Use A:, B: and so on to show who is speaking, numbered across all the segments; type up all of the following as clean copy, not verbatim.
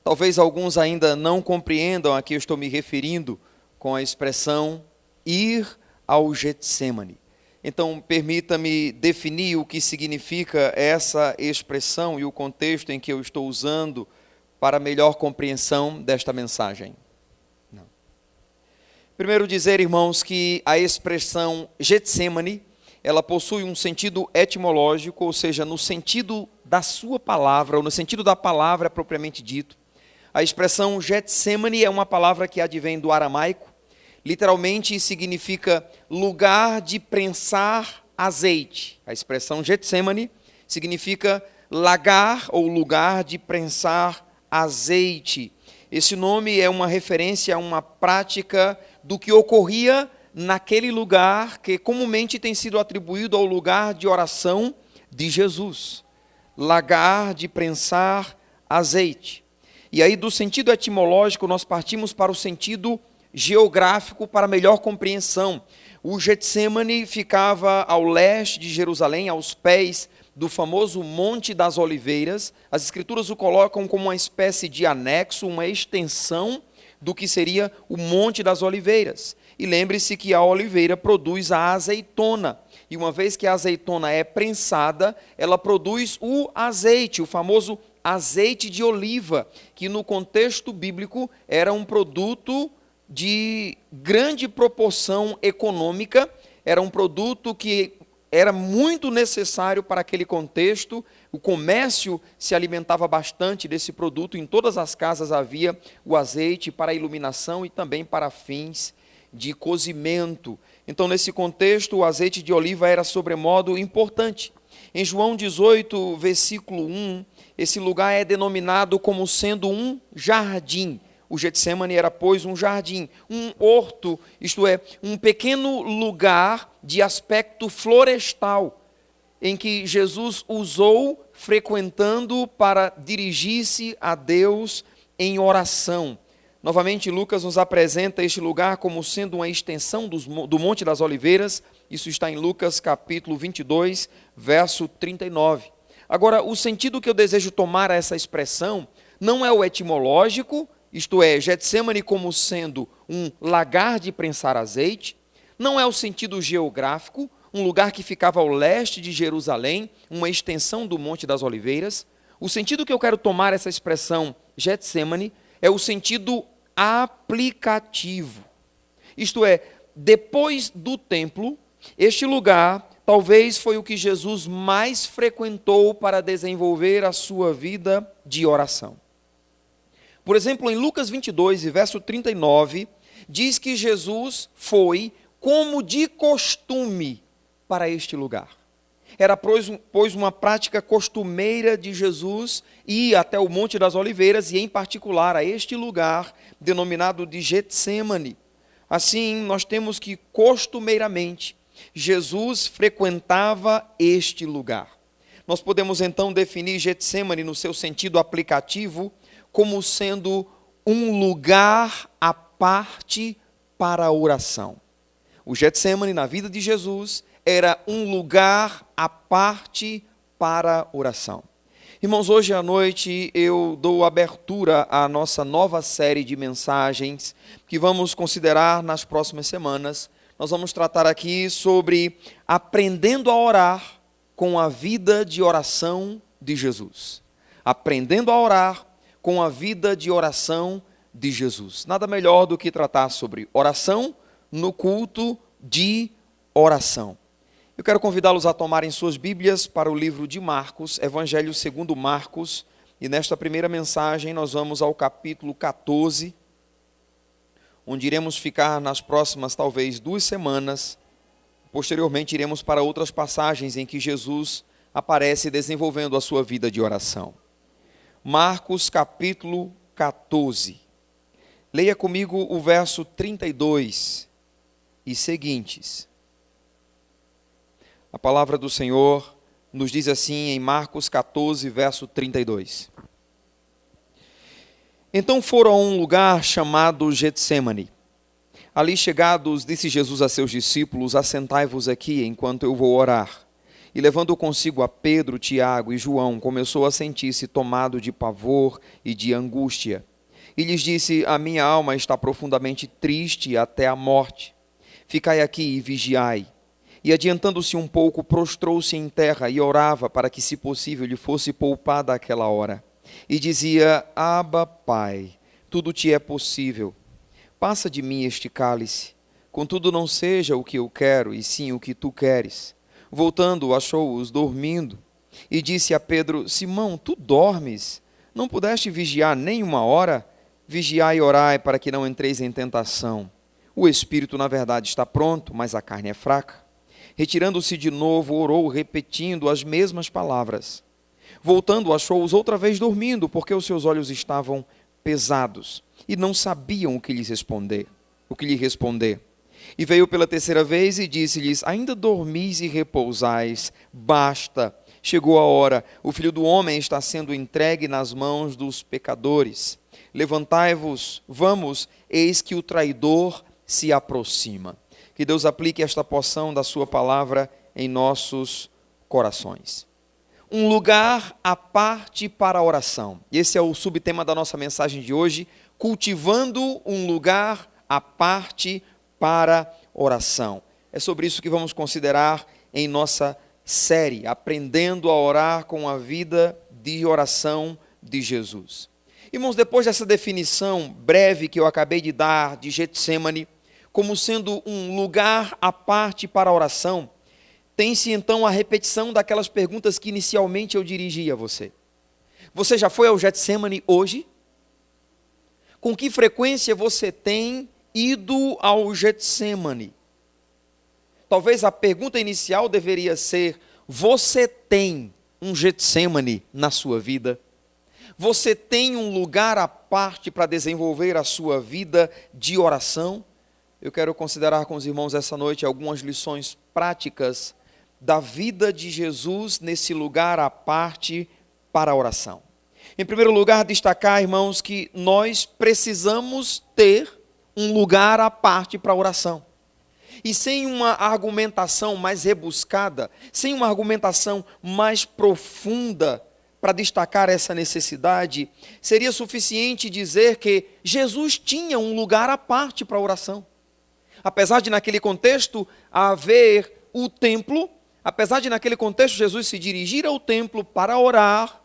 A: Talvez alguns ainda não compreendam a que eu estou me referindo com a expressão ir ao Getsemane. Então, permita-me definir o que significa essa expressão e o contexto em que eu estou usando para melhor compreensão desta mensagem. Primeiro dizer, irmãos, que a expressão Getsemane, ela possui um sentido etimológico, ou seja, no sentido da sua palavra, ou no sentido da palavra propriamente dito. A expressão Getsemane é uma palavra que advém do aramaico, literalmente significa lugar de prensar azeite. A expressão Getsemane significa lagar ou lugar de prensar azeite. Esse nome é uma referência a uma prática do que ocorria naquele lugar que comumente tem sido atribuído ao lugar de oração de Jesus. Lagar de prensar azeite. E aí, do sentido etimológico, nós partimos para o sentido geográfico para melhor compreensão. O Getsemane ficava ao leste de Jerusalém, aos pés do famoso Monte das Oliveiras. As Escrituras o colocam como uma espécie de anexo, uma extensão do que seria o Monte das Oliveiras. E lembre-se que a oliveira produz a azeitona. E uma vez que a azeitona é prensada, ela produz o azeite, o famoso azeite de oliva, que no contexto bíblico era um produto de grande proporção econômica, era um produto que era muito necessário para aquele contexto. O comércio se alimentava bastante desse produto, em todas as casas havia o azeite para iluminação e também para fins de cozimento. Então, nesse contexto, o azeite de oliva era sobremodo importante. Em João 18, versículo 1, esse lugar é denominado como sendo um jardim. O Getsemane era, pois, um jardim, um horto, isto é, um pequeno lugar de aspecto florestal, em que Jesus usou frequentando para dirigir-se a Deus em oração. Novamente, Lucas nos apresenta este lugar como sendo uma extensão do Monte das Oliveiras. Isso está em Lucas capítulo 22, verso 39. Agora, o sentido que eu desejo tomar a essa expressão não é o etimológico, isto é, Getsemane como sendo um lagar de prensar azeite, não é o sentido geográfico, um lugar que ficava ao leste de Jerusalém, uma extensão do Monte das Oliveiras. O sentido que eu quero tomar essa expressão Getsemane é o sentido aplicativo. Isto é, depois do templo, este lugar talvez foi o que Jesus mais frequentou para desenvolver a sua vida de oração. Por exemplo, em Lucas 22, verso 39, diz que Jesus foi, como de costume, para este lugar. Era, pois, uma prática costumeira de Jesus ir até o Monte das Oliveiras e, em particular, a este lugar denominado de Getsemane. Assim, nós temos que, costumeiramente, Jesus frequentava este lugar. Nós podemos, então, definir Getsemane no seu sentido aplicativo como sendo um lugar à parte para a oração. O Getsemane, na vida de Jesus, era um lugar à parte para a oração. Irmãos, hoje à noite eu dou abertura à nossa nova série de mensagens que vamos considerar nas próximas semanas. Nós vamos tratar aqui sobre aprendendo a orar com a vida de oração de Jesus. Aprendendo a orar com a vida de oração de Jesus. Nada melhor do que tratar sobre oração no culto de oração. Eu quero convidá-los a tomarem suas Bíblias para o livro de Marcos, Evangelho segundo Marcos, e nesta primeira mensagem nós vamos ao capítulo 14, onde iremos ficar nas próximas talvez 2 semanas. Posteriormente iremos para outras passagens em que Jesus aparece desenvolvendo a sua vida de oração. Marcos capítulo 14. Leia comigo o verso 32 e seguintes. A palavra do Senhor nos diz assim em Marcos 14, verso 32. Então foram a um lugar chamado Getsemane. Ali chegados, disse Jesus a seus discípulos: assentai-vos aqui enquanto eu vou orar. E levando consigo a Pedro, Tiago e João, começou a sentir-se tomado de pavor e de angústia. E lhes disse: a minha alma está profundamente triste até a morte. Ficai aqui e vigiai. E adiantando-se um pouco, prostrou-se em terra e orava para que, se possível, lhe fosse poupada aquela hora. E dizia: Abba, Pai, tudo te é possível. Passa de mim este cálice. Contudo, não seja o que eu quero, e sim o que tu queres. Voltando, achou-os dormindo. E disse a Pedro: Simão, tu dormes? Não pudeste vigiar nem uma hora? Vigiai e orai para que não entreis em tentação. O espírito, na verdade, está pronto, mas a carne é fraca. Retirando-se de novo, orou, repetindo as mesmas palavras. Voltando, achou-os outra vez dormindo, porque os seus olhos estavam pesados, e não sabiam o que lhe responder. E veio pela terceira vez e disse-lhes: ainda dormis e repousais? Basta, chegou a hora, o Filho do Homem está sendo entregue nas mãos dos pecadores. Levantai-vos, vamos, eis que o traidor se aproxima. Que Deus aplique esta porção da sua palavra em nossos corações. Um lugar à parte para a oração. Esse é o subtema da nossa mensagem de hoje, cultivando um lugar à parte para oração. É sobre isso que vamos considerar em nossa série, Aprendendo a Orar com a Vida de Oração de Jesus. Irmãos, depois dessa definição breve que eu acabei de dar de Getsêmani, como sendo um lugar à parte para a oração, tem-se então a repetição daquelas perguntas que inicialmente eu dirigi a você. Você já foi ao Getsêmani hoje? Com que frequência você tem ido ao Getsêmani? Talvez a pergunta inicial deveria ser: você tem um Getsêmani na sua vida? Você tem um lugar à parte para desenvolver a sua vida de oração? Eu quero considerar com os irmãos essa noite algumas lições práticas da vida de Jesus nesse lugar à parte para a oração. Em primeiro lugar, destacar, irmãos, que nós precisamos ter um lugar à parte para a oração. E sem uma argumentação mais rebuscada, sem uma argumentação mais profunda para destacar essa necessidade, seria suficiente dizer que Jesus tinha um lugar à parte para a oração. Apesar de naquele contexto haver o templo, apesar de naquele contexto Jesus se dirigir ao templo para orar,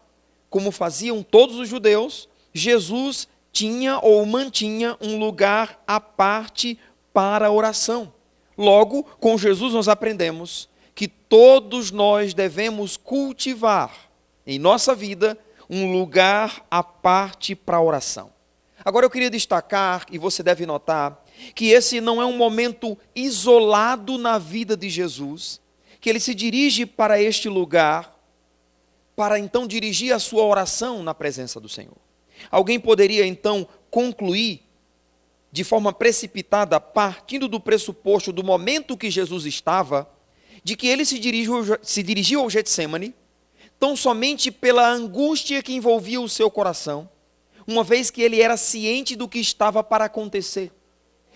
A: como faziam todos os judeus, Jesus tinha ou mantinha um lugar à parte para a oração. Logo, com Jesus nós aprendemos que todos nós devemos cultivar em nossa vida um lugar à parte para a oração. Agora eu queria destacar, e você deve notar, que esse não é um momento isolado na vida de Jesus, que ele se dirige para este lugar, para então dirigir a sua oração na presença do Senhor. Alguém poderia então concluir, de forma precipitada, partindo do pressuposto do momento que Jesus estava, de que ele se dirigiu ao Getsêmani, tão somente pela angústia que envolvia o seu coração, uma vez que ele era ciente do que estava para acontecer.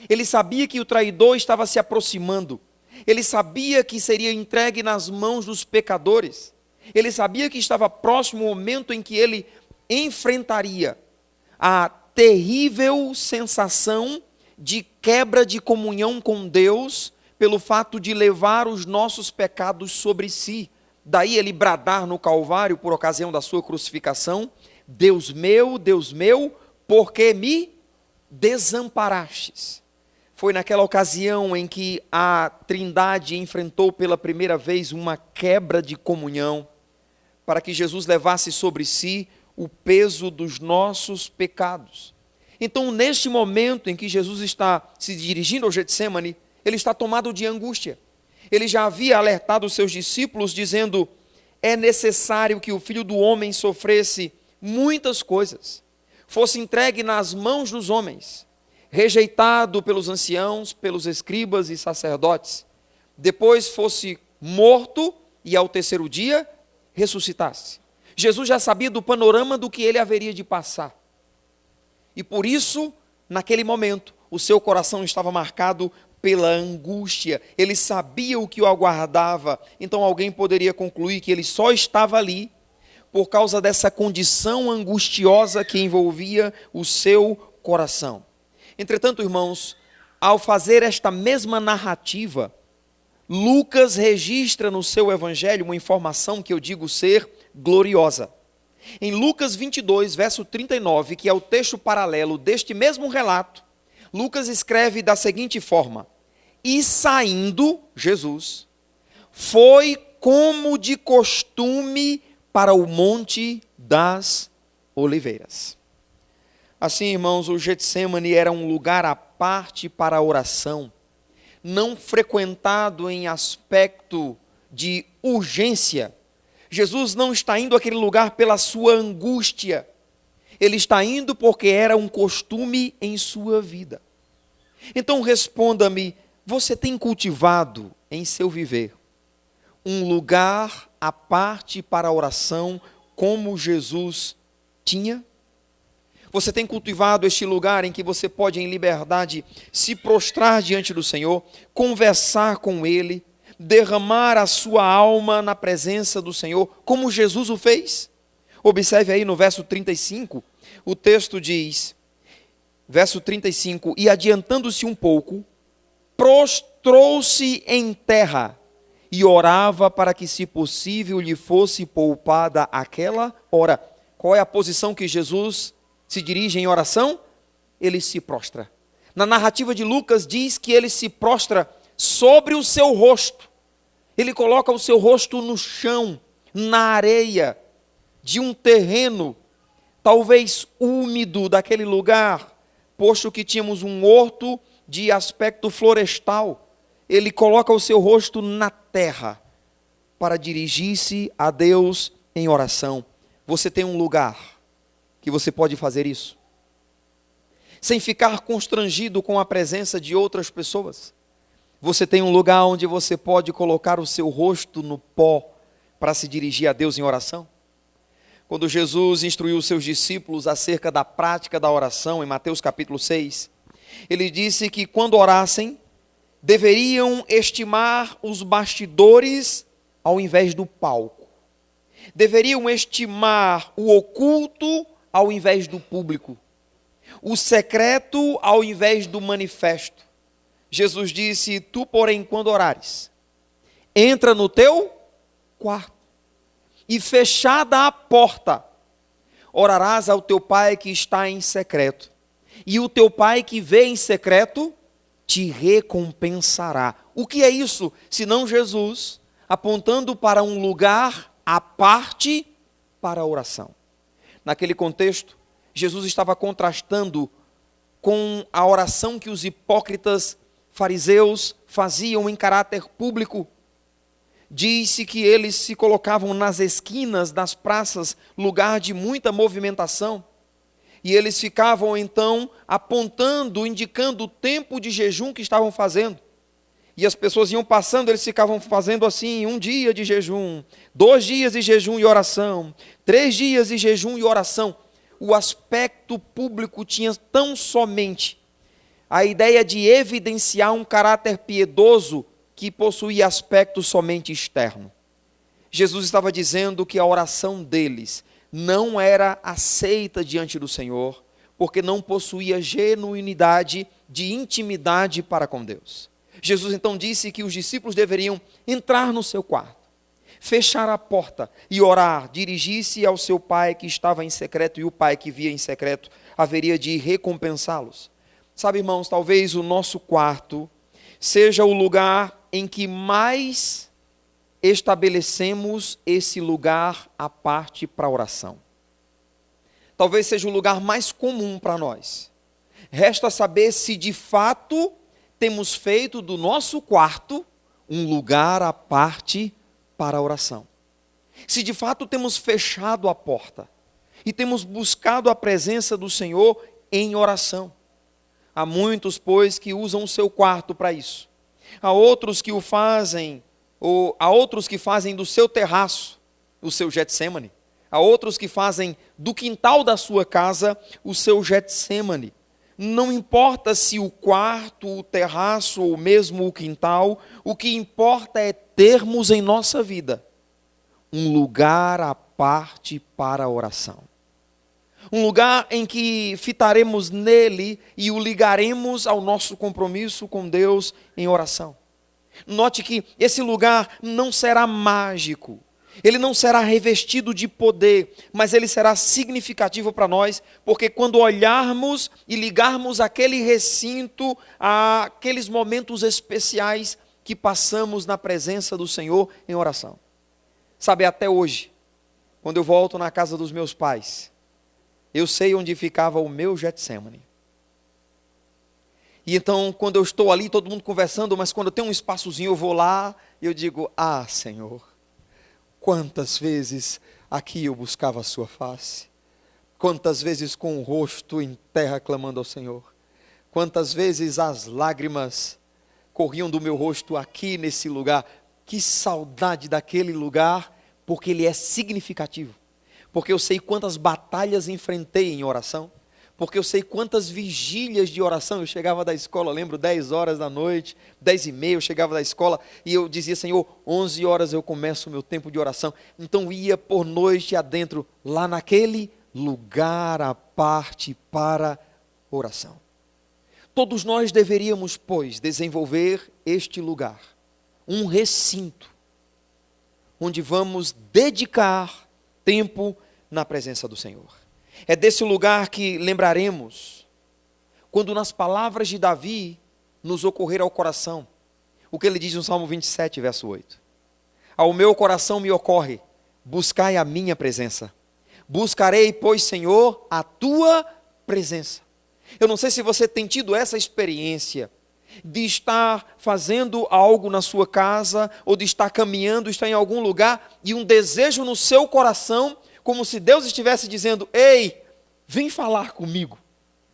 A: Ele sabia que o traidor estava se aproximando. Ele sabia que seria entregue nas mãos dos pecadores. Ele sabia que estava próximo o momento em que ele enfrentaria a terrível sensação de quebra de comunhão com Deus pelo fato de levar os nossos pecados sobre si. Daí ele bradar no Calvário por ocasião da sua crucificação: Deus meu, por que me desamparastes? Foi naquela ocasião em que a Trindade enfrentou pela primeira vez uma quebra de comunhão, para que Jesus levasse sobre si o peso dos nossos pecados. Então, neste momento em que Jesus está se dirigindo ao Getsêmani, ele está tomado de angústia. Ele já havia alertado os seus discípulos, dizendo: é necessário que o Filho do Homem sofresse muitas coisas, fosse entregue nas mãos dos homens, rejeitado pelos anciãos, pelos escribas e sacerdotes, depois fosse morto e ao terceiro dia ressuscitasse. Jesus já sabia do panorama do que ele haveria de passar. E por isso, naquele momento, o seu coração estava marcado pela angústia, ele sabia o que o aguardava. Então alguém poderia concluir que ele só estava ali por causa dessa condição angustiosa que envolvia o seu coração. Entretanto, irmãos, ao fazer esta mesma narrativa, Lucas registra no seu evangelho uma informação que eu digo ser gloriosa. Em Lucas 22, verso 39, que é o texto paralelo deste mesmo relato, Lucas escreve da seguinte forma: e saindo, Jesus, foi como de costume para o Monte das Oliveiras. Assim, irmãos, o Getsêmani era um lugar à parte para a oração, não frequentado em aspecto de urgência. Jesus não está indo àquele lugar pela sua angústia, ele está indo porque era um costume em sua vida. Então responda-me, você tem cultivado em seu viver um lugar à parte para a oração como Jesus tinha? Você tem cultivado este lugar em que você pode em liberdade se prostrar diante do Senhor, conversar com Ele, derramar a sua alma na presença do Senhor, como Jesus o fez? Observe aí no verso 35, o texto diz, verso 35, e adiantando-se um pouco, prostrou-se em terra e orava para que, se possível, lhe fosse poupada aquela hora. Qual é a posição que Jesus se dirige em oração? Ele se prostra. Na narrativa de Lucas diz que ele se prostra sobre o seu rosto. Ele coloca o seu rosto no chão, na areia de um terreno, talvez úmido daquele lugar, posto que tínhamos um horto de aspecto florestal. Ele coloca o seu rosto na terra para dirigir-se a Deus em oração. Você tem um lugar que você pode fazer isso, sem ficar constrangido com a presença de outras pessoas. Você tem um lugar onde você pode colocar o seu rosto no pó para se dirigir a Deus em oração. Quando Jesus instruiu os seus discípulos acerca da prática da oração, em Mateus capítulo 6, ele disse que quando orassem, deveriam estimar os bastidores ao invés do palco. Deveriam estimar o oculto ao invés do público. O secreto ao invés do manifesto. Jesus disse, tu, porém, quando orares, entra no teu quarto e fechada a porta, orarás ao teu pai que está em secreto. E o teu pai que vê em secreto te recompensará. O que é isso? Senão Jesus apontando para um lugar à parte para a oração. Naquele contexto, Jesus estava contrastando com a oração que os hipócritas fariseus faziam em caráter público. Diz-se que eles se colocavam nas esquinas das praças, lugar de muita movimentação, e eles ficavam então apontando, indicando o tempo de jejum que estavam fazendo. E as pessoas iam passando, eles ficavam fazendo assim, 1 dia de jejum, 2 dias de jejum e oração, 3 dias de jejum e oração. O aspecto público tinha tão somente a ideia de evidenciar um caráter piedoso que possuía aspecto somente externo. Jesus estava dizendo que a oração deles não era aceita diante do Senhor, porque não possuía genuinidade de intimidade para com Deus. Jesus então disse que os discípulos deveriam entrar no seu quarto, fechar a porta e orar, dirigir-se ao seu pai que estava em secreto, e o pai que via em secreto haveria de recompensá-los. Sabe, irmãos, talvez o nosso quarto seja o lugar em que mais estabelecemos esse lugar à parte para a oração. Talvez seja o lugar mais comum para nós. Resta saber se de fato temos feito do nosso quarto um lugar à parte para a oração. Se de fato temos fechado a porta e temos buscado a presença do Senhor em oração. Há muitos, pois, que usam o seu quarto para isso. Há outros que o fazem, ou há outros que fazem do seu terraço o seu Getsêmani. Há outros que fazem do quintal da sua casa o seu Getsêmani. Não importa se o quarto, o terraço ou mesmo o quintal, o que importa é termos em nossa vida um lugar à parte para a oração. Um lugar em que fitaremos nele e o ligaremos ao nosso compromisso com Deus em oração. Note que esse lugar não será mágico, ele não será revestido de poder, mas ele será significativo para nós, porque quando olharmos e ligarmos aquele recinto àqueles momentos especiais que passamos na presença do Senhor em oração. Sabe, até hoje, quando eu volto na casa dos meus pais, eu sei onde ficava o meu Getsemane. E então, quando eu estou ali, todo mundo conversando, mas quando eu tenho um espaçozinho, eu vou lá e eu digo, Senhor, quantas vezes aqui eu buscava a sua face, quantas vezes com o rosto em terra clamando ao Senhor, quantas vezes as lágrimas corriam do meu rosto aqui nesse lugar. Que saudade daquele lugar, porque ele é significativo, porque eu sei quantas batalhas enfrentei em oração, porque eu sei quantas vigílias de oração. Eu chegava da escola, lembro, 10 horas da noite, 10h30 eu chegava da escola, e eu dizia, Senhor, 11 horas eu começo o meu tempo de oração. Então ia por noite adentro, lá naquele lugar à parte para oração. Todos nós deveríamos, pois, desenvolver este lugar, um recinto, onde vamos dedicar tempo na presença do Senhor. É desse lugar que lembraremos, quando nas palavras de Davi nos ocorrer ao coração, o que ele diz no Salmo 27, verso 8. Ao meu coração me ocorre, buscai a minha presença. Buscarei, pois, Senhor, a tua presença. Eu não sei se você tem tido essa experiência de estar fazendo algo na sua casa, ou de estar caminhando, estar em algum lugar, e um desejo no seu coração, como se Deus estivesse dizendo, ei, vem falar comigo,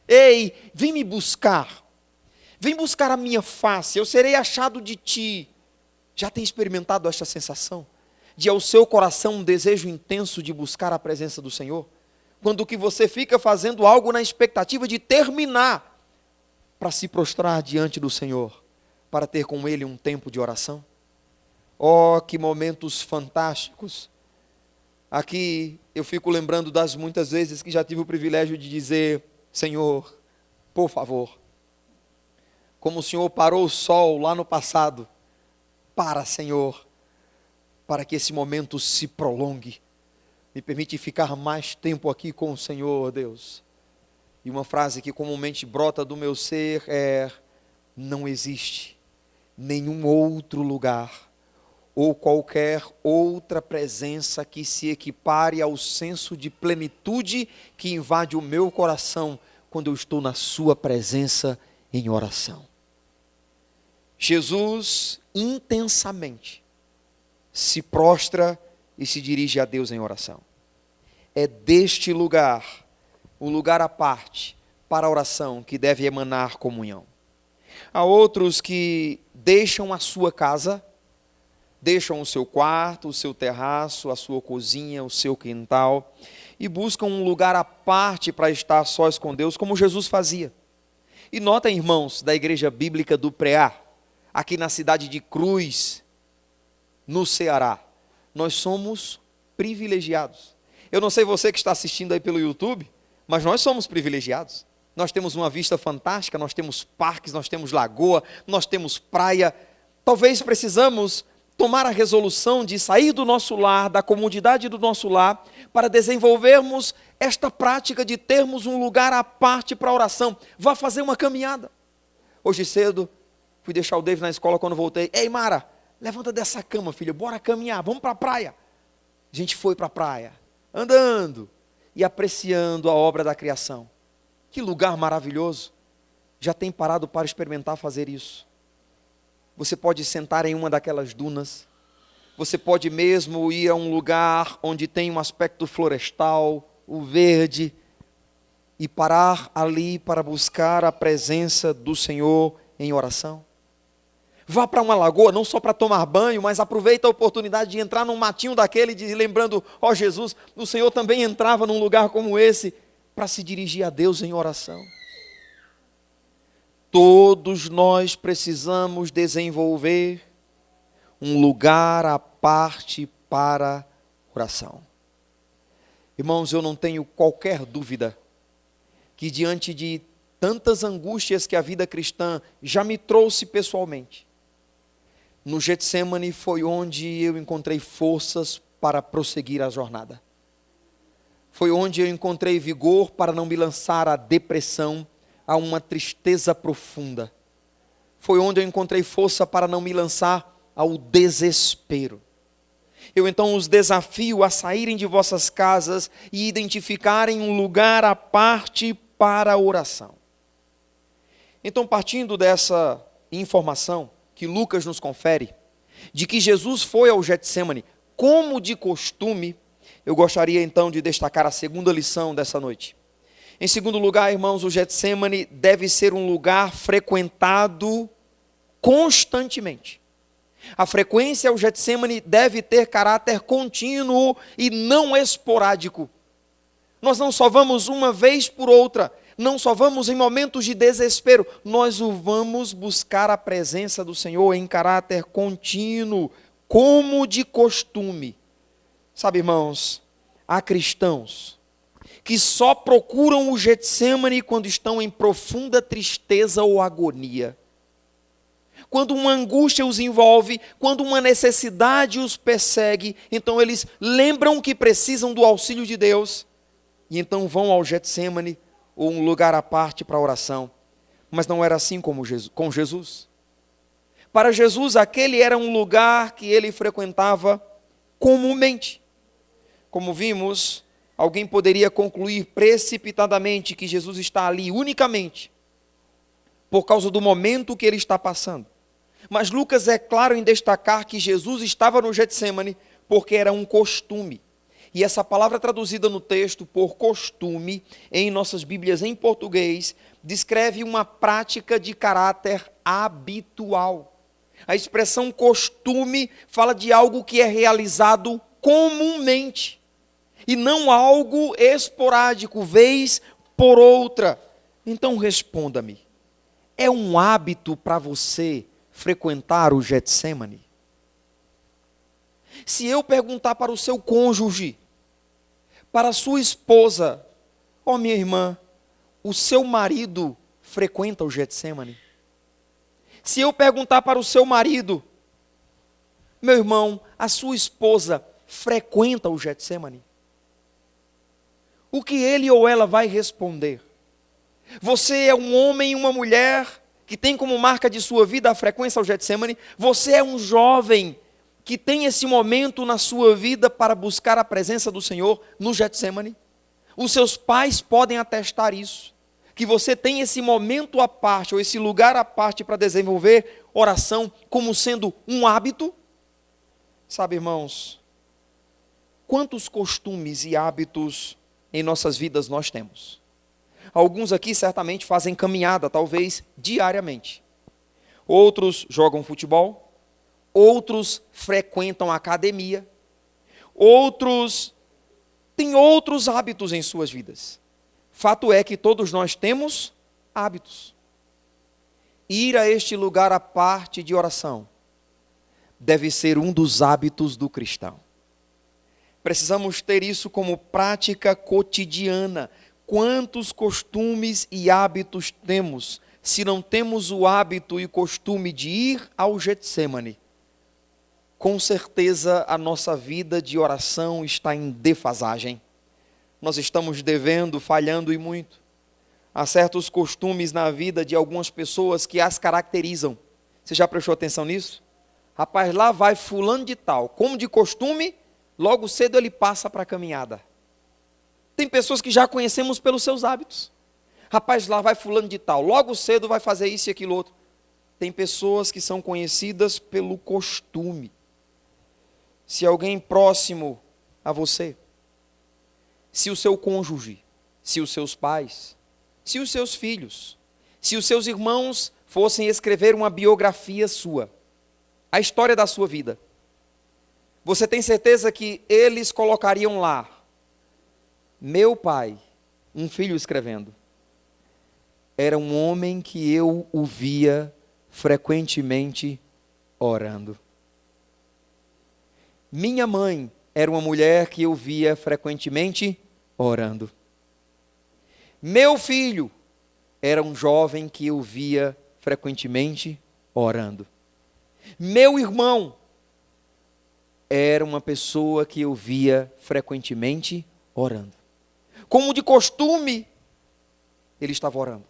A: ei, vem me buscar, vem buscar a minha face, eu serei achado de ti. Já tem experimentado esta sensação? De ao seu coração um desejo intenso de buscar a presença do Senhor? Quando que você fica fazendo algo na expectativa de terminar, para se prostrar diante do Senhor, para ter com Ele um tempo de oração? Oh, que momentos fantásticos! Aqui eu fico lembrando das muitas vezes que já tive o privilégio de dizer, Senhor, por favor, como o Senhor parou o sol lá no passado, Senhor, para que esse momento se prolongue, me permite ficar mais tempo aqui com o Senhor, Deus. E uma frase que comumente brota do meu ser é, não existe nenhum outro lugar ou qualquer outra presença que se equipare ao senso de plenitude que invade o meu coração quando eu estou na sua presença em oração. Jesus intensamente se prostra e se dirige a Deus em oração. É deste lugar, o lugar à parte para a oração, que deve emanar comunhão. Há outros que deixam a sua casa, deixam o seu quarto, o seu terraço, a sua cozinha, o seu quintal, e buscam um lugar à parte para estar sós com Deus, como Jesus fazia. E notem, irmãos, da Igreja Bíblica do Preá, aqui na cidade de Cruz, no Ceará, nós somos privilegiados. Eu não sei você que está assistindo aí pelo YouTube, mas nós somos privilegiados. Nós temos uma vista fantástica, nós temos parques, nós temos lagoa, nós temos praia. Talvez precisamos tomar a resolução de sair do nosso lar, da comodidade do nosso lar, para desenvolvermos esta prática de termos um lugar à parte para a oração. Vá fazer uma caminhada. Hoje cedo, fui deixar o David na escola. Quando voltei, ei Mara, levanta dessa cama, filha, bora caminhar, vamos para a praia. A gente foi para a praia, andando e apreciando a obra da criação. Que lugar maravilhoso. Já tem parado para experimentar fazer isso? Você pode sentar em uma daquelas dunas, você pode mesmo ir a um lugar onde tem um aspecto florestal, o verde, e parar ali para buscar a presença do Senhor em oração. Vá para uma lagoa, não só para tomar banho, mas aproveita a oportunidade de entrar num matinho daquele, lembrando, ó Jesus, o Senhor também entrava num lugar como esse, para se dirigir a Deus em oração. Todos nós precisamos desenvolver um lugar à parte para oração. Irmãos, eu não tenho qualquer dúvida que diante de tantas angústias que a vida cristã já me trouxe pessoalmente, no Getsemane foi onde eu encontrei forças para prosseguir a jornada. Foi onde eu encontrei vigor para não me lançar à depressão, a uma tristeza profunda. Foi onde eu encontrei força para não me lançar ao desespero. Eu então os desafio a saírem de vossas casas e identificarem um lugar à parte para a oração. Então, partindo dessa informação que Lucas nos confere, de que Jesus foi ao Getsemane como de costume, eu gostaria então de destacar a segunda lição dessa noite. Em segundo lugar, irmãos, o Getsemane deve ser um lugar frequentado constantemente. A frequência ao Getsemane deve ter caráter contínuo e não esporádico. Nós não só vamos uma vez por outra, não só vamos em momentos de desespero, nós o vamos buscar a presença do Senhor em caráter contínuo, como de costume. Sabe, irmãos, há cristãos que só procuram o Getsemane quando estão em profunda tristeza ou agonia. Quando uma angústia os envolve, quando uma necessidade os persegue, então eles lembram que precisam do auxílio de Deus, e então vão ao Getsemane, ou um lugar à parte para a oração. Mas não era assim com Jesus. Para Jesus, aquele era um lugar que ele frequentava comumente. Como vimos, alguém poderia concluir precipitadamente que Jesus está ali unicamente por causa do momento que ele está passando. Mas Lucas é claro em destacar que Jesus estava no Getsemane porque era um costume. E essa palavra traduzida no texto por costume, em nossas Bíblias em português, descreve uma prática de caráter habitual. A expressão costume fala de algo que é realizado comumente, e não algo esporádico, vez por outra. Então responda-me, é um hábito para você frequentar o Getsemane? Se eu perguntar para o seu cônjuge, para a sua esposa, ó minha irmã, o seu marido frequenta o Getsemane? Se eu perguntar para o seu marido, meu irmão, a sua esposa frequenta o Getsemane? O que ele ou ela vai responder? Você é um homem e uma mulher que tem como marca de sua vida a frequência ao Getsemane? Você é um jovem que tem esse momento na sua vida para buscar a presença do Senhor no Getsemane? Os seus pais podem atestar isso, que você tem esse momento à parte, ou esse lugar à parte para desenvolver oração como sendo um hábito. Sabe, irmãos, quantos costumes e hábitos em nossas vidas nós temos? Alguns aqui certamente fazem caminhada, talvez diariamente. Outros jogam futebol. Outros frequentam a academia. Outros têm outros hábitos em suas vidas. Fato é que todos nós temos hábitos. Ir a este lugar à parte de oração deve ser um dos hábitos do cristão. Precisamos ter isso como prática cotidiana. Quantos costumes e hábitos temos, se não temos o hábito e costume de ir ao Getsemane? Com certeza a nossa vida de oração está em defasagem. Nós estamos devendo, falhando e muito. Há certos costumes na vida de algumas pessoas que as caracterizam. Você já prestou atenção nisso? Rapaz, lá vai fulano de tal, como de costume, logo cedo ele passa para a caminhada. Tem pessoas que já conhecemos pelos seus hábitos. Rapaz, lá vai fulano de tal, logo cedo vai fazer isso e aquilo outro. Tem pessoas que são conhecidas pelo costume. Se alguém próximo a você, se o seu cônjuge, se os seus pais, se os seus filhos, se os seus irmãos fossem escrever uma biografia sua, a história da sua vida, você tem certeza que eles colocariam lá: meu pai, um filho escrevendo. era um homem que eu o via frequentemente orando. Minha mãe era uma mulher que eu via frequentemente orando. Meu filho era um jovem que eu via frequentemente orando. Meu irmão era uma pessoa que eu via frequentemente orando. Como de costume, ele estava orando.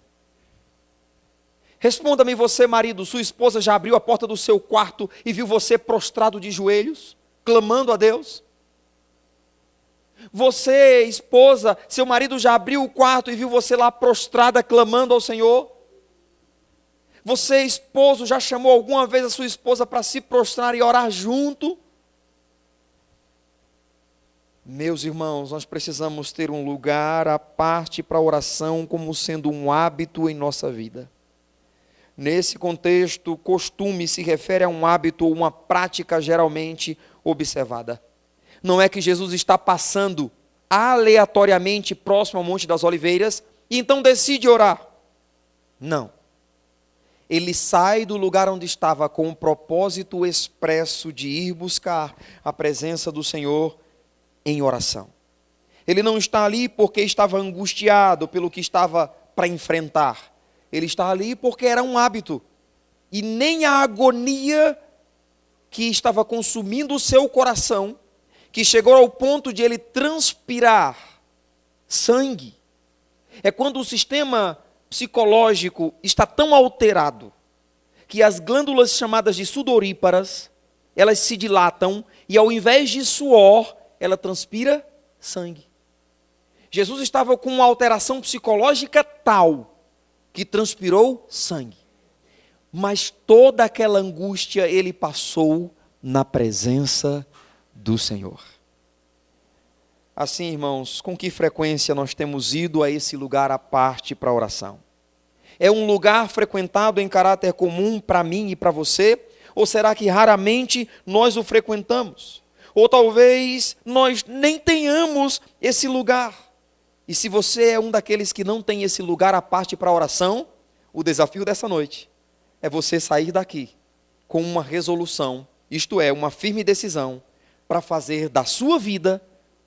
A: Responda-me você, marido, sua esposa já abriu a porta do seu quarto e viu você prostrado de joelhos, clamando a Deus? Você, esposa, seu marido já abriu o quarto e viu você lá prostrada, clamando ao Senhor? Você, esposo, já chamou alguma vez a sua esposa para se prostrar e orar junto? Meus irmãos, nós precisamos ter um lugar à parte para a oração como sendo um hábito em nossa vida. Nesse contexto, costume se refere a um hábito ou uma prática geralmente observada. Não é que Jesus está passando aleatoriamente próximo ao Monte das Oliveiras e então decide orar. Não. Ele sai do lugar onde estava com o propósito expresso de ir buscar a presença do Senhor em oração. Ele não está ali porque estava angustiado pelo que estava para enfrentar. Ele está ali porque era um hábito. E nem a agonia que estava consumindo o seu coração, que chegou ao ponto de ele transpirar sangue. É quando o sistema psicológico está tão alterado que as glândulas chamadas de sudoríparas, elas se dilatam e ao invés de suor, ela transpira sangue. Jesus estava com uma alteração psicológica tal que transpirou sangue. Mas toda aquela angústia ele passou na presença do Senhor. Assim, irmãos, com que frequência nós temos ido a esse lugar à parte para a oração? É um lugar frequentado em caráter comum para mim e para você? Ou será que raramente nós o frequentamos? Ou talvez nós nem tenhamos esse lugar. E se você é um daqueles que não tem esse lugar à parte para a oração, o desafio dessa noite é você sair daqui com uma resolução, isto é, uma firme decisão, para fazer da sua vida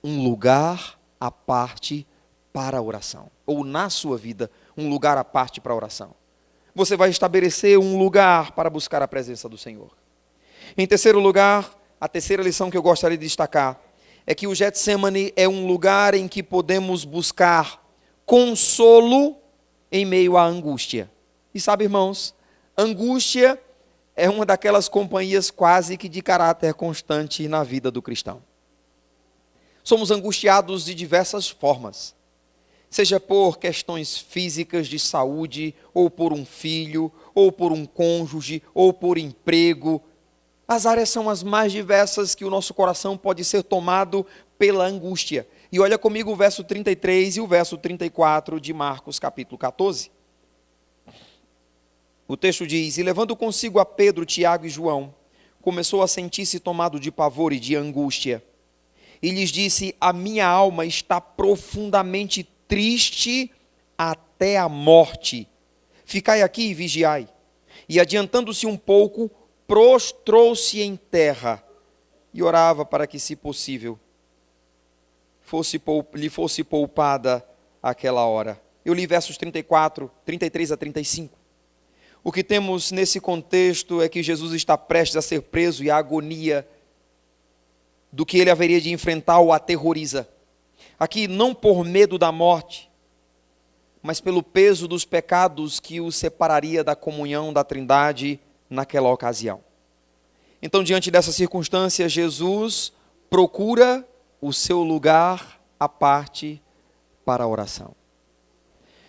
A: um lugar à parte para a oração. Ou na sua vida, um lugar à parte para a oração. Você vai estabelecer um lugar para buscar a presença do Senhor. Em terceiro lugar, a terceira lição que eu gostaria de destacar é que o Getsemane é um lugar em que podemos buscar consolo em meio à angústia. E sabe, irmãos, angústia é uma daquelas companhias quase que de caráter constante na vida do cristão. Somos angustiados de diversas formas, seja por questões físicas de saúde, ou por um filho, ou por um cônjuge, ou por emprego. As áreas são as mais diversas que o nosso coração pode ser tomado pela angústia. E olha comigo o verso 33 e o verso 34 de Marcos capítulo 14. O texto diz: E levando consigo a Pedro, Tiago e João, começou a sentir-se tomado de pavor e de angústia. E lhes disse: A minha alma está profundamente triste até a morte. Ficai aqui e vigiai. E adiantando-se um pouco, prostrou-se em terra e orava para que, se possível, lhe fosse poupada aquela hora. Eu li versos 33 a 35. O que temos nesse contexto é que Jesus está prestes a ser preso e a agonia do que ele haveria de enfrentar o aterroriza. Aqui não por medo da morte, mas pelo peso dos pecados que o separaria da comunhão da Trindade naquela ocasião. Então, diante dessa circunstância, Jesus procura o seu lugar à parte para a oração.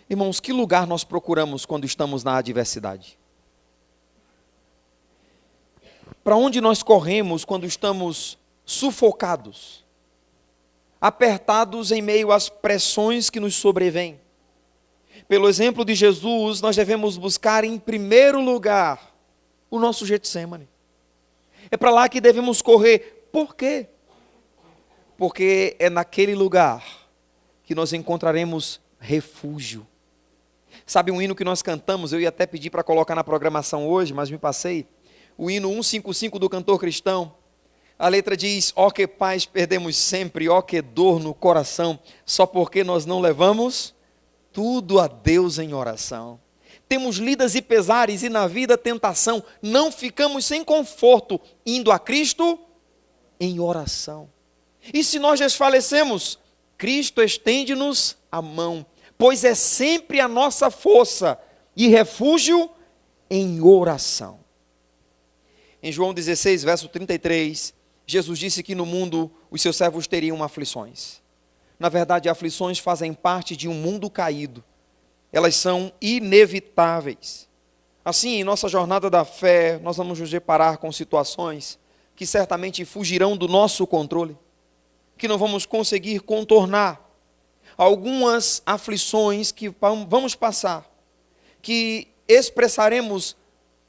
A: Irmãos, que lugar nós procuramos quando estamos na adversidade? Para onde nós corremos quando estamos sufocados, apertados em meio às pressões que nos sobrevêm? Pelo exemplo de Jesus, nós devemos buscar em primeiro lugar o nosso Getsemane. É para lá que devemos correr. Por quê? Porque é naquele lugar que nós encontraremos refúgio. Sabe um hino que nós cantamos, eu ia até pedir para colocar na programação hoje, mas me passei. O hino 155 do Cantor Cristão. A letra diz: ó que paz perdemos sempre, ó que dor no coração, só porque nós não levamos tudo a Deus em oração. Temos lidas e pesares e na vida tentação, não ficamos sem conforto, indo a Cristo em oração. E se nós desfalecemos, Cristo estende-nos a mão, pois é sempre a nossa força e refúgio em oração. Em João 16, verso 33, Jesus disse que no mundo os seus servos teriam aflições. Na verdade, aflições fazem parte de um mundo caído. Elas são inevitáveis. Assim, em nossa jornada da fé, nós vamos nos deparar com situações que certamente fugirão do nosso controle, que não vamos conseguir contornar. Algumas aflições que vamos passar, que expressaremos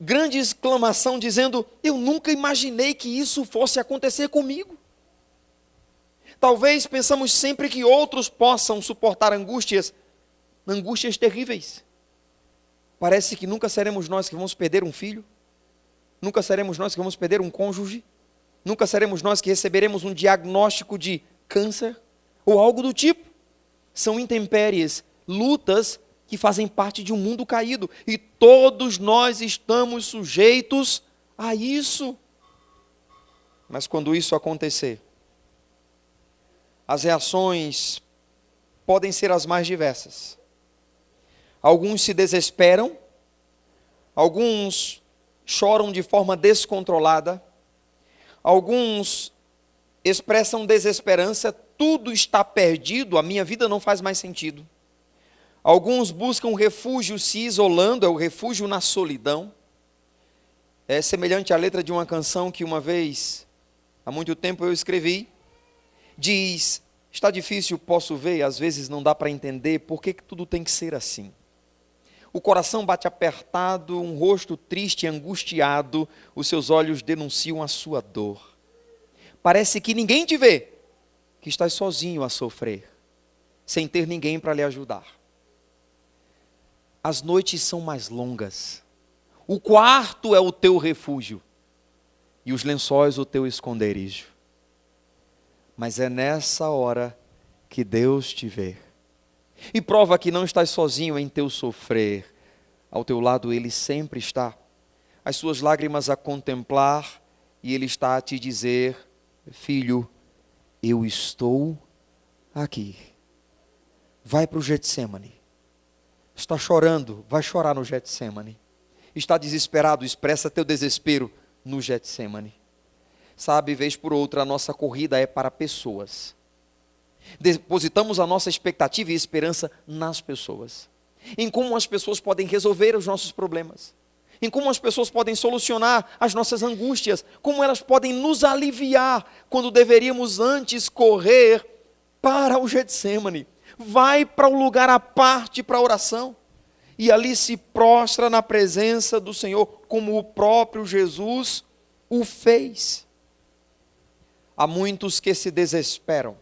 A: grande exclamação dizendo: eu nunca imaginei que isso fosse acontecer comigo. Talvez pensamos sempre que outros possam suportar angústias terríveis. Parece que nunca seremos nós que vamos perder um filho, nunca seremos nós que vamos perder um cônjuge, nunca seremos nós que receberemos um diagnóstico de câncer ou algo do tipo. São intempéries, lutas que fazem parte de um mundo caído, e todos nós estamos sujeitos a isso. Mas quando isso acontecer, as reações podem ser as mais diversas. Alguns se desesperam, alguns choram de forma descontrolada, alguns expressam desesperança, tudo está perdido, a minha vida não faz mais sentido. Alguns buscam refúgio se isolando, é o refúgio na solidão. É semelhante à letra de uma canção que uma vez, há muito tempo eu escrevi. Diz: está difícil, posso ver, às vezes não dá para entender, por que tudo tem que ser assim? O coração bate apertado, um rosto triste e angustiado, os seus olhos denunciam a sua dor. Parece que ninguém te vê, que estás sozinho a sofrer, sem ter ninguém para lhe ajudar. As noites são mais longas, o quarto é o teu refúgio, e os lençóis o teu esconderijo. Mas é nessa hora que Deus te vê, e prova que não estás sozinho em teu sofrer. Ao teu lado Ele sempre está, as suas lágrimas a contemplar, e Ele está a te dizer: filho, eu estou aqui. Vai para o Getsemane. Está chorando, vai chorar no Getsemane. Está desesperado, expressa teu desespero no Getsemane. Sabe, vez por outra, a nossa corrida é para pessoas. Depositamos a nossa expectativa e esperança nas pessoas, em como as pessoas podem resolver os nossos problemas, em como as pessoas podem solucionar as nossas angústias, como elas podem nos aliviar, quando deveríamos antes correr para o Getsemane. Vai para o lugar à parte para a oração, e ali se prostra na presença do Senhor, como o próprio Jesus o fez. Há muitos que se desesperam,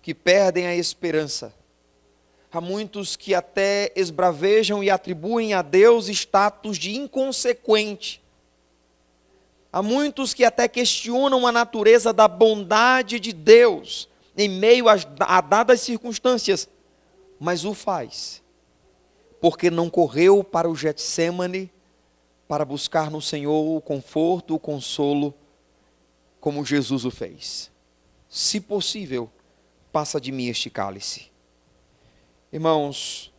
A: que perdem a esperança. Há muitos que até esbravejam e atribuem a Deus status de inconsequente. Há muitos que até questionam a natureza da bondade de Deus em meio a dadas circunstâncias, mas o faz porque não correu para o Getsemane para buscar no Senhor o conforto, o consolo, como Jesus o fez. Se possível, passa de mim este cálice. Irmãos,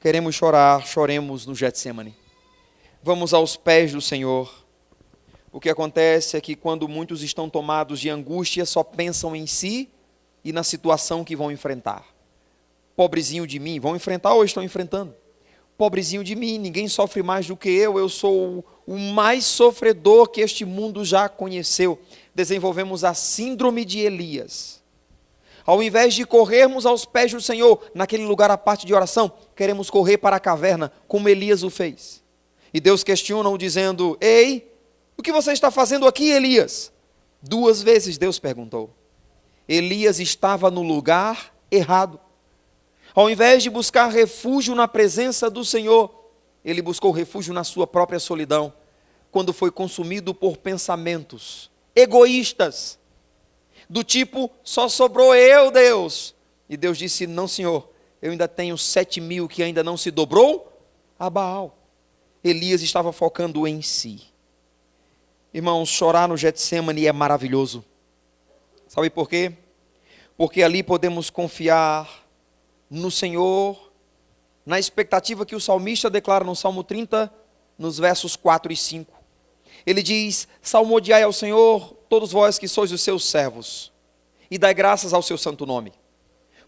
A: queremos chorar, choremos no Getsemane. Vamos aos pés do Senhor. O que acontece é que quando muitos estão tomados de angústia, só pensam em si e na situação que vão enfrentar. Pobrezinho de mim, vão enfrentar ou estão enfrentando? Pobrezinho de mim, ninguém sofre mais do que eu sou o mais sofredor que este mundo já conheceu. Desenvolvemos a síndrome de Elias. Ao invés de corrermos aos pés do Senhor, naquele lugar à parte de oração, queremos correr para a caverna, como Elias o fez. E Deus questiona-o dizendo: ei, o que você está fazendo aqui, Elias? 2 vezes Deus perguntou. Elias estava no lugar errado. Ao invés de buscar refúgio na presença do Senhor, ele buscou refúgio na sua própria solidão, quando foi consumido por pensamentos egoístas, do tipo, só sobrou eu, Deus. E Deus disse, não, Senhor, eu ainda tenho 7.000 que ainda não se dobrou a Baal. Elias estava focando em si. Irmãos, chorar no Getsêmani é maravilhoso. Sabe por quê? Porque ali podemos confiar no Senhor, na expectativa que o salmista declara no Salmo 30, nos versos 4 e 5. Ele diz, salmodiai ao Senhor, todos vós que sois os seus servos, e dai graças ao seu santo nome.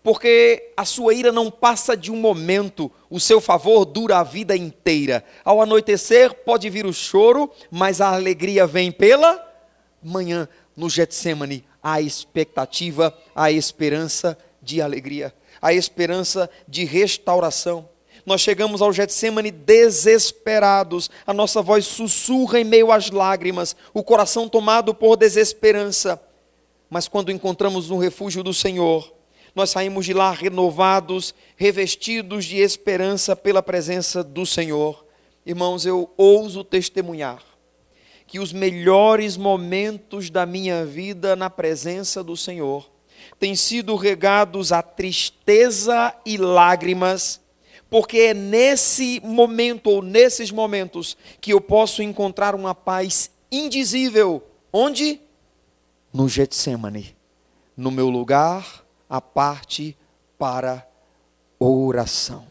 A: Porque a sua ira não passa de um momento, o seu favor dura a vida inteira. Ao anoitecer pode vir o choro, mas a alegria vem pela manhã. No Getsêmani, a expectativa, a esperança de alegria, a esperança de restauração. Nós chegamos ao Getsêmani desesperados, a nossa voz sussurra em meio às lágrimas, o coração tomado por desesperança. Mas quando encontramos no refúgio do Senhor, nós saímos de lá renovados, revestidos de esperança pela presença do Senhor. Irmãos, eu ouso testemunhar que os melhores momentos da minha vida na presença do Senhor têm sido regados a tristeza e lágrimas, porque é nesse momento ou nesses momentos que eu posso encontrar uma paz indizível. Onde? No Getsêmani, no meu lugar à parte para oração.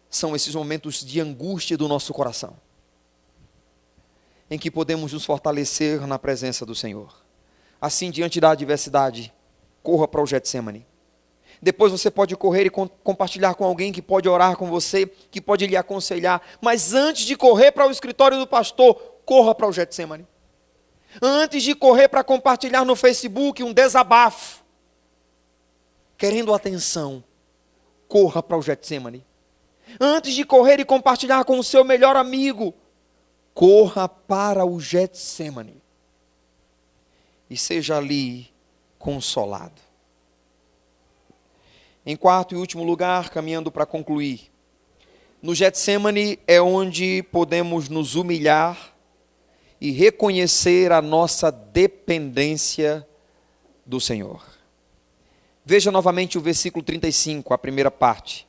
A: São esses momentos de angústia do nosso coração, em que podemos nos fortalecer na presença do Senhor. Assim, diante da adversidade, corra para o Getsêmani. Depois você pode correr e compartilhar com alguém que pode orar com você, que pode lhe aconselhar. Mas antes de correr para o escritório do pastor, corra para o Getsêmani. Antes de correr para compartilhar no Facebook um desabafo, querendo atenção, corra para o Getsêmani. Antes de correr e compartilhar com o seu melhor amigo, corra para o Getsêmani. E seja ali consolado. Em quarto e último lugar, caminhando para concluir, no Getsêmani é onde podemos nos humilhar e reconhecer a nossa dependência do Senhor. Veja novamente o versículo 35, a primeira parte.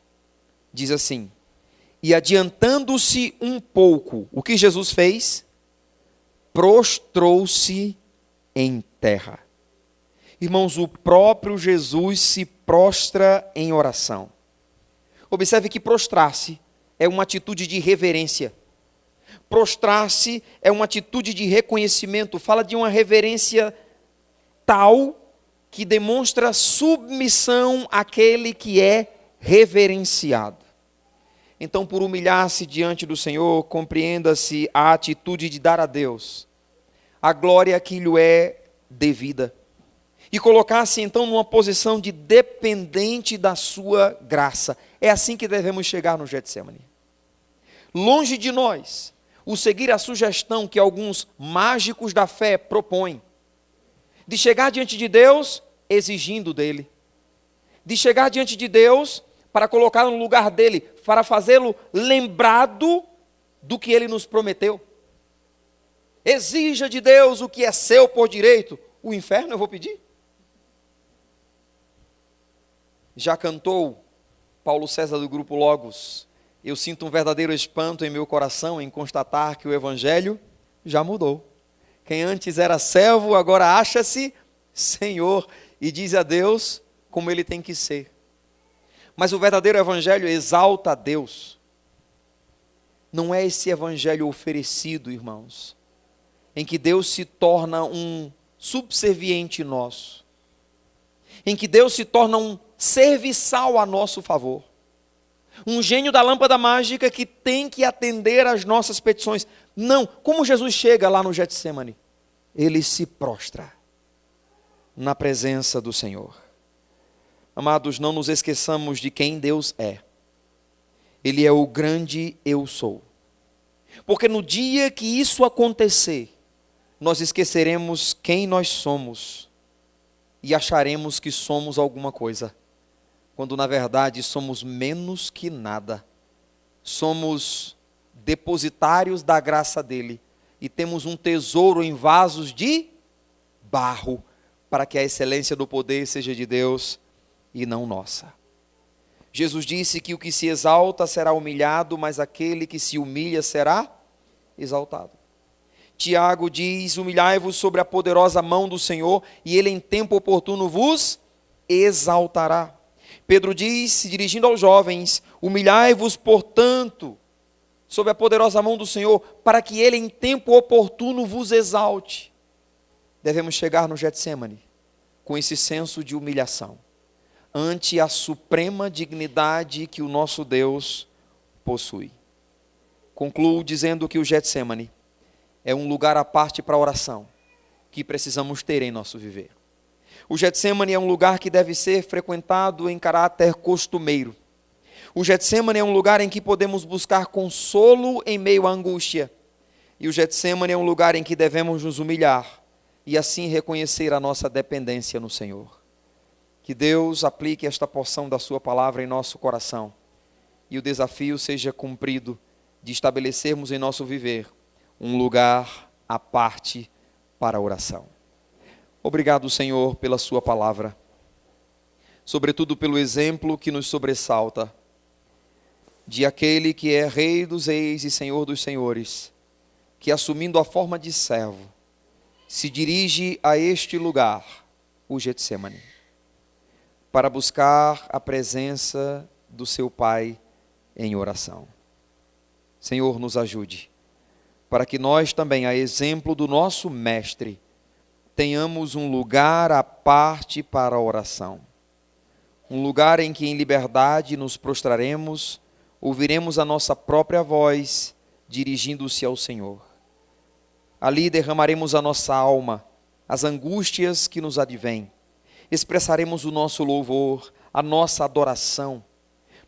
A: Diz assim, e adiantando-se um pouco, o que Jesus fez? Prostrou-se em terra. Irmãos, o próprio Jesus se prostra em oração. Observe que prostrar-se é uma atitude de reverência. Prostrar-se é uma atitude de reconhecimento, fala de uma reverência tal que demonstra submissão àquele que é reverenciado. Então, por humilhar-se diante do Senhor, compreenda-se a atitude de dar a Deus a glória que lhe é devida. E colocar-se então numa posição de dependente da sua graça. É assim que devemos chegar no Getsêmani. Longe de nós o seguir a sugestão que alguns mágicos da fé propõem, de chegar diante de Deus exigindo dele, de chegar diante de Deus para colocá-lo no lugar dele, para fazê-lo lembrado do que ele nos prometeu. Exija de Deus o que é seu por direito. O inferno eu vou pedir? Já cantou Paulo César do Grupo Logos, eu sinto um verdadeiro espanto em meu coração em constatar que o Evangelho já mudou. Quem antes era servo, agora acha-se Senhor e diz a Deus como ele tem que ser. Mas o verdadeiro Evangelho exalta a Deus. Não é esse Evangelho oferecido, irmãos, em que Deus se torna um subserviente nosso, em que Deus se torna um serviçal a nosso favor. Um gênio da lâmpada mágica que tem que atender às nossas petições. Não, como Jesus chega lá no Getsêmani? Ele se prostra na presença do Senhor. Amados, não nos esqueçamos de quem Deus é. Ele é o grande eu sou. Porque no dia que isso acontecer, nós esqueceremos quem nós somos e acharemos que somos alguma coisa, quando na verdade somos menos que nada. Somos depositários da graça dele e temos um tesouro em vasos de barro, para que a excelência do poder seja de Deus e não nossa. Jesus disse que o que se exalta será humilhado, mas aquele que se humilha será exaltado. Tiago diz: humilhai-vos sobre a poderosa mão do Senhor, e ele em tempo oportuno vos exaltará. Pedro diz, se dirigindo aos jovens: humilhai-vos, portanto, sob a poderosa mão do Senhor, para que ele em tempo oportuno vos exalte. Devemos chegar no Getsemane com esse senso de humilhação ante a suprema dignidade que o nosso Deus possui. Concluo dizendo que o Getsemane é um lugar à parte para a oração que precisamos ter em nosso viver. O Getsemane é um lugar que deve ser frequentado em caráter costumeiro. O Getsemane é um lugar em que podemos buscar consolo em meio à angústia. E o Getsemane é um lugar em que devemos nos humilhar e assim reconhecer a nossa dependência no Senhor. Que Deus aplique esta porção da sua palavra em nosso coração e o desafio seja cumprido de estabelecermos em nosso viver um lugar à parte para a oração. Obrigado, Senhor, pela sua palavra, sobretudo pelo exemplo que nos sobressalta de aquele que é Rei dos Reis e Senhor dos Senhores, que assumindo a forma de servo, se dirige a este lugar, o Getsemane, para buscar a presença do seu Pai em oração. Senhor, nos ajude, para que nós também, a exemplo do nosso Mestre, tenhamos um lugar à parte para a oração. Um lugar em que em liberdade nos prostraremos, ouviremos a nossa própria voz dirigindo-se ao Senhor. Ali derramaremos a nossa alma, as angústias que nos advêm. Expressaremos o nosso louvor, a nossa adoração.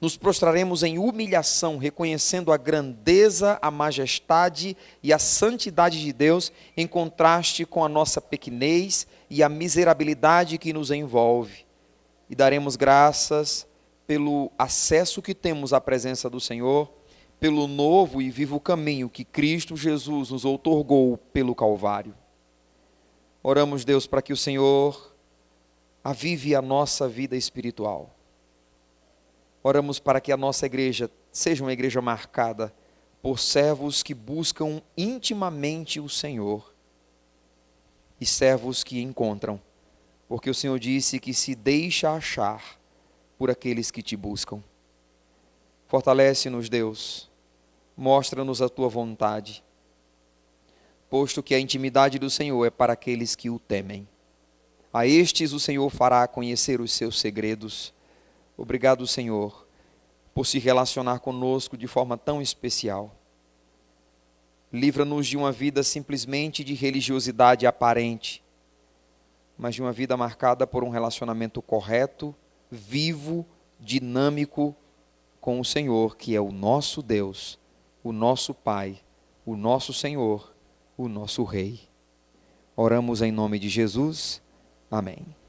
A: Nos prostraremos em humilhação, reconhecendo a grandeza, a majestade e a santidade de Deus, em contraste com a nossa pequenez e a miserabilidade que nos envolve. E daremos graças pelo acesso que temos à presença do Senhor, pelo novo e vivo caminho que Cristo Jesus nos outorgou pelo Calvário. Oramos, Deus, para que o Senhor avive a nossa vida espiritual. Oramos para que a nossa igreja seja uma igreja marcada por servos que buscam intimamente o Senhor e servos que encontram, porque o Senhor disse que se deixa achar por aqueles que te buscam. Fortalece-nos, Deus, mostra-nos a tua vontade, posto que a intimidade do Senhor é para aqueles que o temem. A estes o Senhor fará conhecer os seus segredos. Obrigado, Senhor, por se relacionar conosco de forma tão especial. Livra-nos de uma vida simplesmente de religiosidade aparente, mas de uma vida marcada por um relacionamento correto, vivo, dinâmico com o Senhor, que é o nosso Deus, o nosso Pai, o nosso Senhor, o nosso Rei. Oramos em nome de Jesus. Amém.